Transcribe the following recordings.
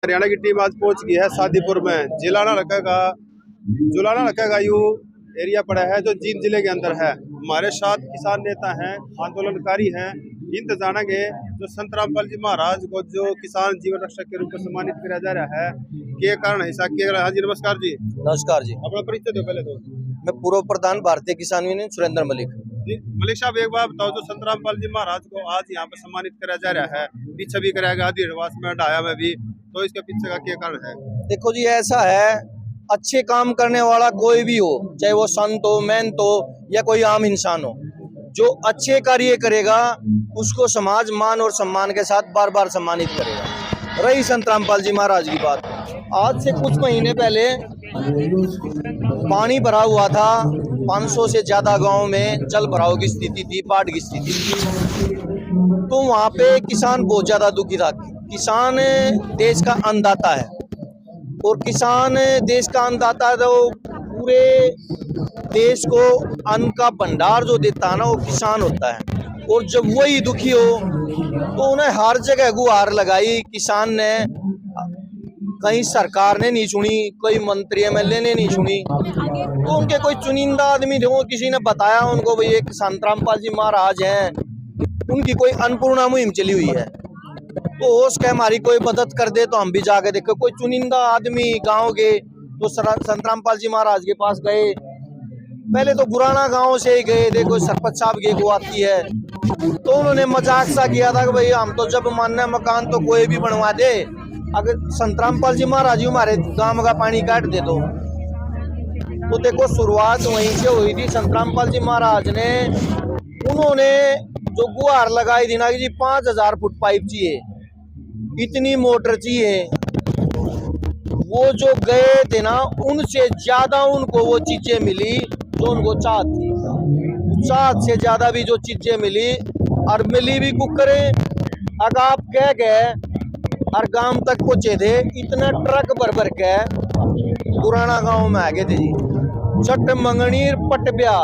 हरियाणा की टीम आज पहुंच गई है शादीपुर में। जुलाना हल्का का यू एरिया पड़ा है जो जींद जिले के अंदर है। हमारे साथ किसान नेता हैं, आंदोलनकारी हैं। इनसे जानेंगे जो संत रामपाल जी महाराज को जो किसान जीवन रक्षक के रूप में सम्मानित किया जा रहा है, क्या कारण है? हाँ जी, नमस्कार जी। नमस्कार जी। अपना परिचय दो पहले तो। मैं पूर्व प्रधान भारतीय किसान यूनियन सुरेंद्र मलिक। जी मलिक साहब, एक बात बताओ, जो संत रामपाल जी महाराज को आज यहाँ पे सम्मानित किया जा रहा है, पीछे भी कराया गया आदिवास में, डाया में भी, तो इसके पीछे का क्या कारण है? देखो जी, ऐसा है, अच्छे काम करने वाला कोई भी हो, चाहे वो संत हो, महंत हो या कोई आम इंसान हो, जो अच्छे कार्य करेगा उसको समाज मान और सम्मान के साथ बार बार सम्मानित करेगा। रही संत रामपाल जी महाराज की बात, आज से कुछ महीने पहले पानी भरा हुआ था, 500 से ज्यादा गांव में जल भराव की स्थिति थी, बाढ़ की स्थिति थी। तो वहाँ पे किसान बहुत ज्यादा दुखी था। किसान देश का अन्नदाता है और किसान देश का अन्नदाता है, तो पूरे देश को अन्न का भंडार जो देता है ना, वो किसान होता है। और जब वही दुखी हो तो उन्हें हर जगह गुहार लगाई किसान ने। कहीं सरकार ने नहीं सुनी, कोई मंत्री एमएलए ने नहीं सुनी, तो उनके कोई चुनिंदा आदमी थे, किसी ने बताया उनको भाई एक संत रामपाल जी महाराज हैं, उनकी कोई अन्नपूर्णा मुहिम चली हुई है, तो उसके हमारी कोई मदद कर दे। तो हम भी जाके देखे, कोई चुनिंदा आदमी गांव के तो संत रामपाल जी महाराज के पास गए। पहले तो गुराना गांव से ही गए, देखो सरपंच साहब की को आती है, तो उन्होंने मजाक सा किया था कि भाई हम तो जब मानना मकान तो कोई भी बनवा दे, अगर संत रामपाल जी महाराज हमारे गांव का पानी काट दे तो देखो शुरुआत वहीं से हुई थी। संत रामपाल जी महाराज ने, उन्होंने जो गुहार लगाई थी ना कि जी 5000 फुट पाइप चाहिए, इतनी मोटर चाहिए, वो जो गए थे ना उनसे ज्यादा उनको वो चीजें मिली जो उनको चाहत थी। चाहत से ज्यादा भी जो चीजें मिली, और मिली भी कुकरे। अगर आप कह गए और गांव तक पहुंचे थे, इतना ट्रक भर भर के पुराना गांव में आ गए थे जी। चट मंगनी पटब्या,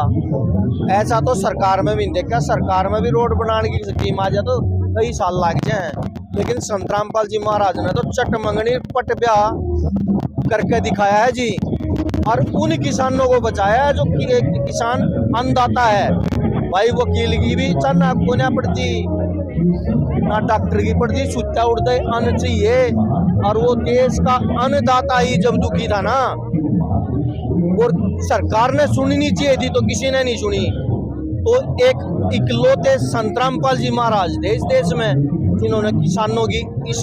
ऐसा तो सरकार में भी नहीं देखा। सरकार में भी रोड बनाने की स्कीम आ जाए तो कई साल लग जाए, लेकिन संत रामपाल जी महाराज ने तो चट मंगनी पटब्या करके दिखाया है जी। और उन किसानों को बचाया है जो किसान अन्नदाता है। भाई वकील की भी इच्छा ना को ना पड़ती, ना डॉक्टर की पड़ती, छुट्टा उड़ता अन्न चाहिए। और वो देश का अन्नदाता ही जब दुखी था ना, और सरकार ने सुननी चाहिए थी तो किसी ने नहीं सुनी। तो एक इकलौते संत रामपाल जी महाराज थे इस देश में जिन्होंने किसानों की इस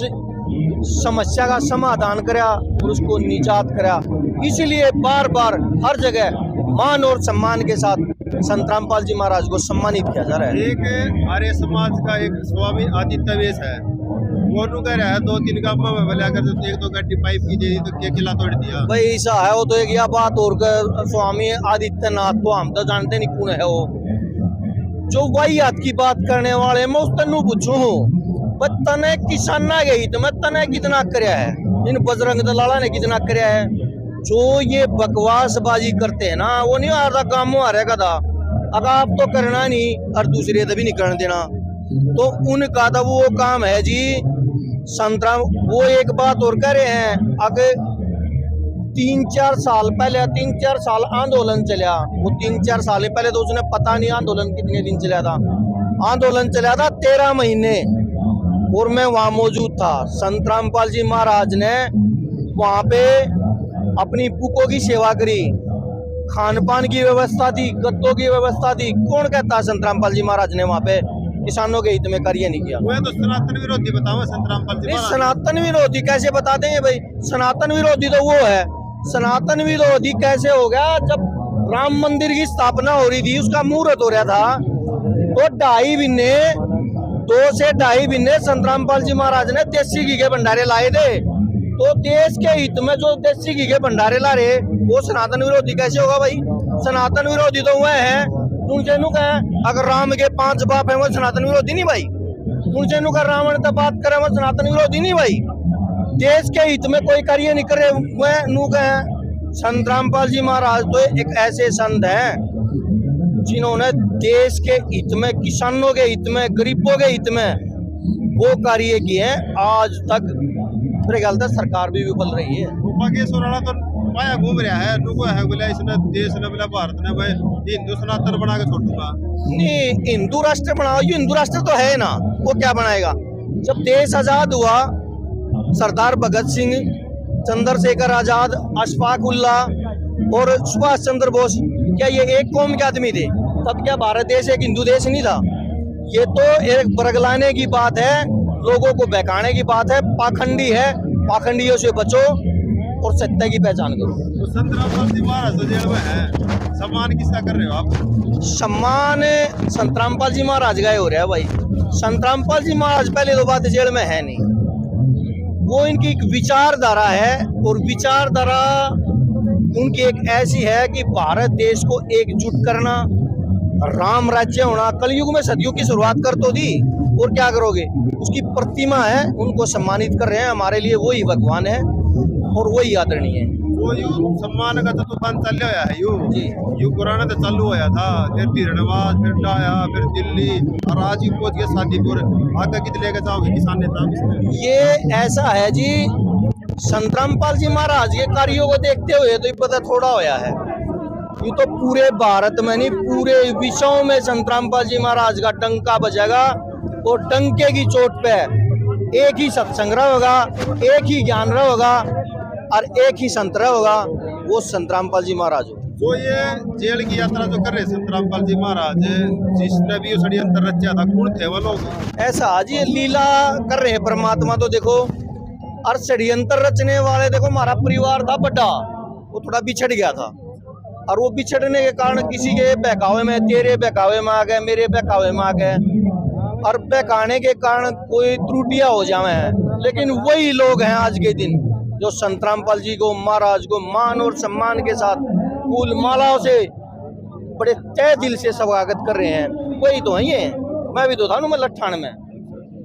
समस्या का समाधान करा और उसको निजात करा। इसलिए बार बार हर जगह मान और सम्मान के साथ संत रामपाल जी महाराज को सम्मानित किया जा रहा है। एक आर्य समाज का एक स्वामी आदित्य वेश है, वो कह रहा है 2-3 गांव में भले अगर 1-2 गड्डी पाइप की जाए तो क्या किला तोड़ दिया। भाई ऐसा है, वो तो एक यह बात और स्वामी आदित्यनाथ तो हम तो जानते नहीं कौन है वो, जो वही हाथ की बात करने वाले। मैं उस तनु पूछू तने किसाना गई तो मैं तने कितना करया है, इन बजरंग दलाला ने कितना करया है। जो ये बकवासबाजी करते हैं ना, वो नहीं आ रहा काम आ रहा था। अगर आप तो करना नहीं और दूसरे तो भी नहीं करने देना, तो उनका तो वो काम है जी। संतराम वो एक बात और कह रहे हैं, अगर 3-4 साल पहले 3-4 साल आंदोलन चला, वो 3-4 साल पहले तो उसने पता नहीं आंदोलन कितने दिन चला था। आंदोलन चला था 13 महीने और मैं वहां मौजूद था। संत रामपाल जी महाराज ने वहां पे अपनी पुकों की सेवा करी, खान पान की व्यवस्था थी, गत्तों की व्यवस्था थी। कौन कहता है संत रामपाल जी महाराज ने वहां पे किसानों के हित में कार्य नहीं किया? वो तो सनातन विरोधी बताओ संत रामपाल जी महाराज। सनातन विरोधी कैसे बता देंगे भाई? सनातन विरोधी तो वो है। सनातन विरोधी कैसे हो गया? जब राम मंदिर की स्थापना हो रही थी, उसका मुहूर्त हो रहा था, तो 2 से ढाई महीने संत रामपाल जी महाराज ने देसी घी के भंडारे लाए थे। तो देश के हित में जो देसी घी के भंडारे ला रहे, वो सनातन विरोधी कैसे होगा भाई? सनातन विरोधी तो वह है तुमसे नु कहे अगर राम के 5 बाप है वो सनातन विरोधी नहीं भाई। तुमसे नु कर रावण तो बात करे वो सनातन विरोधी नहीं भाई। देश के हित में कोई कार्य नहीं करे वह नु कहे। संत रामपाल जी महाराज तो एक ऐसे संत हैं जिन्होंने देश के हित में, किसानों के हित में, गरीबों के हित में वो कार्य किए हैं। आज तक मेरे ख्याल से सरकार भी विफल रही है। वो बागेश्वर वाला तो माया घूम रहा है, नुको है बोला इसने देश ने बोला भारत ने भाई हिंदू सनातन बना के छोड़ दूंगा। नहीं, हिंदू राष्ट्र बनाओ, ये हिंदू राष्ट्र तो है ना, वो क्या बनाएगा? जब देश आजाद हुआ, सरदार भगत सिंह, चंद्रशेखर आजाद, अशफाक उल्लाह और सुभाष चंद्र बोस, क्या ये एक कौम के आदमी थे? तब क्या भारत देश एक हिंदू देश नहीं था? ये तो एक बरगलाने की बात है, लोगों को बहकाने की बात है, पाखंडी है। पाखंडियों से बचो और सत्य की पहचान करो। तो संत रामपाल जी महाराज तो जेल में है, सम्मान किसका कर रहे हो आप? सम्मान संत रामपाल जी महाराज का ही हो रहा है भाई। संत रामपाल जी महाराज पहले तो बात जेल में है नहीं, वो इनकी एक विचारधारा है, और विचारधारा उनकी एक ऐसी है कि भारत देश को एकजुट करना, राम राज्य होना। कलयुग में सदियों की शुरुआत कर तो दी, और क्या करोगे? उसकी प्रतिमा है, उनको सम्मानित कर रहे हैं। हमारे लिए वही भगवान है और वही आदरणीय है। वो यू सम्मान का तो तूफान चल रहा है, जी। यू पुराना तो चालू होया था, फिर बीरनवास, फिर डाया, फिर दिल्ली, और आज ही पहुंच गया शादीपुर। आगे कितने लेके जाओगे किसान नेता? ये ऐसा है जी, संत रामपाल जी महाराज के कार्यों को देखते हुए तो ये पता थोड़ा होया है। ये तो पूरे भारत में नहीं, पूरे विश्व में संत रामपाल जी महाराज का डंका बजेगा, और डंके की चोट पे एक ही सत्संग होगा, एक ही ज्ञान होगा, और एक ही संत होगा, वो संत रामपाल जी महाराज हो। जो ये जेल की यात्रा जो कर रहे संत रामपाल जी महाराज, जिसने भी षड्यंत्र रचा था, कौन थे वो लोग? ऐसा आज ये लीला कर रहे हैं परमात्मा। तो देखो, और षड्यंत्र रचने वाले देखो, हमारा परिवार था बड़ा, वो थोड़ा बिछड़ गया था, और वो बिछड़ने के कारण किसी के बहकावे में, तेरे बहकावे में आ गए, मेरे बहकावे में आ गए, और बहकाने के कारण कोई त्रुटियां हो जावे। लेकिन वही लोग हैं आज के दिन जो संत रामपाल जी को, महाराज को मान और सम्मान के साथ फूल मालाओं से बड़े तय दिल से स्वागत कर रहे हैं। वही तो है ये। मैं भी तो था ना, लट्ठान में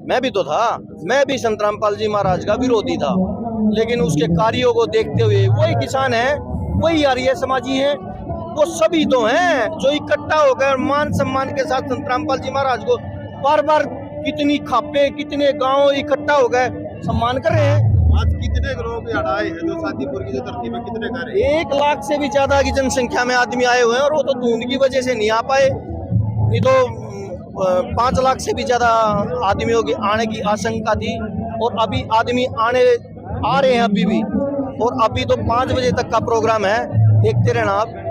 मैं भी तो था, मैं भी संत रामपाल जी महाराज का विरोधी था, लेकिन उसके कार्यों को देखते हुए वही किसान है, वही आर्य समाजी है, वो सभी तो हैं जो इकट्ठा होकर मान सम्मान के साथ संत रामपाल जी महाराज को बार बार कितनी खापे, कितने गांव इकट्ठा हो गए सम्मान कर रहे हैं। आज कितने लोग यहाँ आए हैं जो शादीपुर की जो धरती में कितने घर हैं? 1 लाख से भी ज्यादा की जनसंख्या में आदमी आए हुए हैं, और वो तो धुंध की वजह से नहीं आ पाए। नहीं तो 5 लाख से भी ज्यादा आदमियों की आने की आशंका थी, और अभी आदमी आ रहे हैं अभी भी, और अभी तो 5 बजे तक का प्रोग्राम है, देखते रहना आप।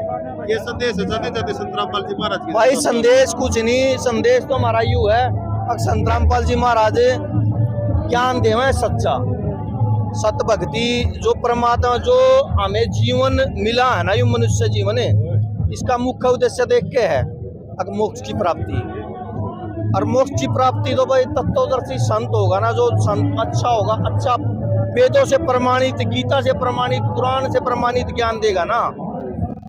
ये संदेश है संत रामपाल जी महाराज की? भाई संदेश कुछ नहीं, संदेश तो हमारा यू है, संत रामपाल जी महाराज ज्ञान देवे सच्चा, सत भक्ति, जो परमात्मा जो हमें जीवन मिला है ना, ये मनुष्य जीवन है, इसका मुख्य उद्देश्य देख के है मोक्ष की प्राप्ति। और मोक्ष की प्राप्ति तो भाई तत्वदर्शी संत होगा ना, जो संत अच्छा होगा, अच्छा वेदों से प्रमाणित, गीता से प्रमाणित, कुरान से प्रमाणित ज्ञान देगा ना,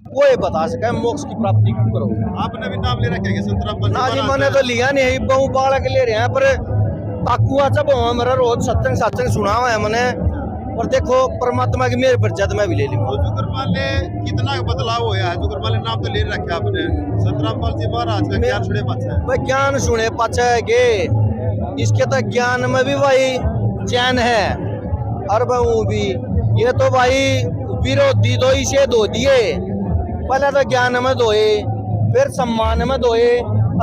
वो ये बता सके मोक्ष की प्राप्ति करो। आपने भी नाम ले रखा है संत रामपाल जी? ना जी, मैंने तो लिया नहीं, बहु बालक ले रहे हैं, पर ताकुआ सब मेरा रोज सत्संग सुना हुआ है मैंने, और देखो परमात्मा की मेरे पर जद मैं भी ले लूंगा। तो जुगरपाल ने कितना बदलाव होया है? जुगरपाल ने नाम तो ले रखा है आपने, संत रामपाल जी महाराज का ज्ञान सुने पाछे है? भाई ज्ञान सुने पाछे है के, इसके तो ज्ञान में भी भाई चैन है, और बहु भी ये तो भाई विरोधी दो इसे धो दिए, पहले तो ज्ञान में धोए, फिर सम्मान में धोए,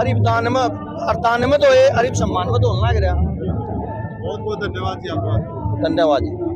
अरिप दान में, अर्दान में धोए, अरिप सम्मान में धोने लग रहा। बहुत बहुत धन्यवाद जी आपका। धन्यवाद जी।